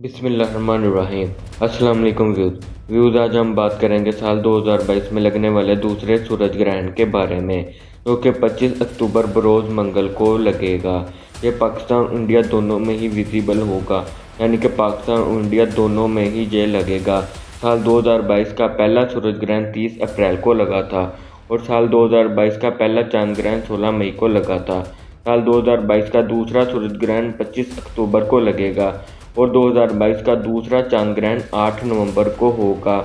बिस्मिल्लाहिर्रहमानिर्रहीम। अस्सलाम वालेकुम व्यूज़ आज हम बात करेंगे साल 2022 में लगने वाले दूसरे सूरज ग्रहण के बारे में, जो कि 25 अक्टूबर बरोज़ मंगल को लगेगा। ये पाकिस्तान और इंडिया दोनों में ही विजिबल होगा, यानी कि पाकिस्तान और इंडिया दोनों में ही ये लगेगा। साल 2022 का पहला सूरज ग्रहण 30 अप्रैल को लगा था और साल 2022 का पहला चांद ग्रहण 16 मई को लगा था। साल 2022 का दूसरा सूरज ग्रहण 25 अक्टूबर को लगेगा और 2022 का दूसरा चांद ग्रहण 8 नवंबर को होगा।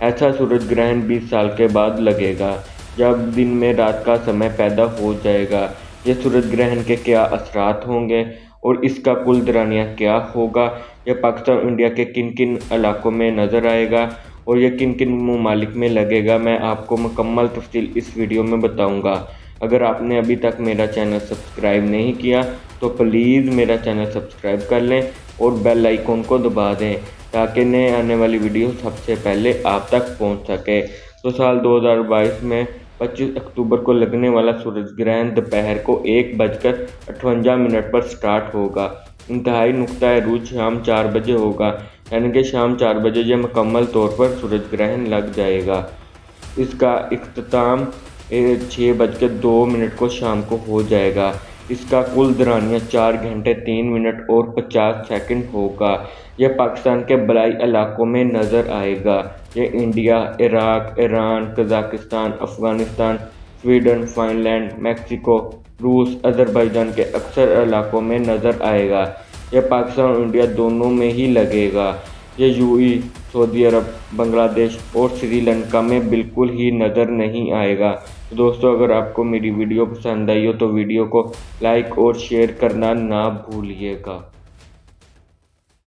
ऐसा सूरज ग्रहण 20 साल के बाद लगेगा, जब दिन में रात का समय पैदा हो जाएगा। ये सूरज ग्रहण के क्या असरात होंगे और इसका कुल दौरानिया क्या होगा, यह पाकिस्तान और इंडिया के किन किन इलाकों में नज़र आएगा और यह किन किन ममालिक में लगेगा, मैं आपको मुकम्मल तफसील इस वीडियो में बताऊंगा। अगर आपने अभी तक मेरा चैनल सब्सक्राइब नहीं किया तो प्लीज़ मेरा चैनल सब्सक्राइब कर लें और बेल आइकन को दबा दें, ताकि नए आने वाली वीडियो सबसे पहले आप तक पहुंच सके। तो साल 2022 में 25 अक्टूबर को लगने वाला सूरज ग्रहण दोपहर को 1:58 पर स्टार्ट होगा। इंतहाई नुक्ता रूज शाम 4 बजे होगा, यानी कि शाम 4 बजे यह मुकम्मल तौर पर सूरज ग्रहण लग जाएगा। इसका इख्तिताम 6:02 को शाम को हो जाएगा। इसका कुल दौरानिया 4 घंटे 3 मिनट और 50 सेकंड होगा। यह पाकिस्तान के बलाई इलाकों में नज़र आएगा। यह India, Iraq, Iran, Kazakhstan, Afghanistan, Sweden, Finland, Mexico, रूस, अज़रबैजान के अक्सर इलाकों में नज़र आएगा। यह पाकिस्तान और इंडिया दोनों में ही लगेगा। ये यूएई, सऊदी अरब, बांग्लादेश और श्रीलंका में बिल्कुल ही नज़र नहीं आएगा। तो दोस्तों, अगर आपको मेरी वीडियो पसंद आई हो तो वीडियो को लाइक और शेयर करना ना भूलिएगा।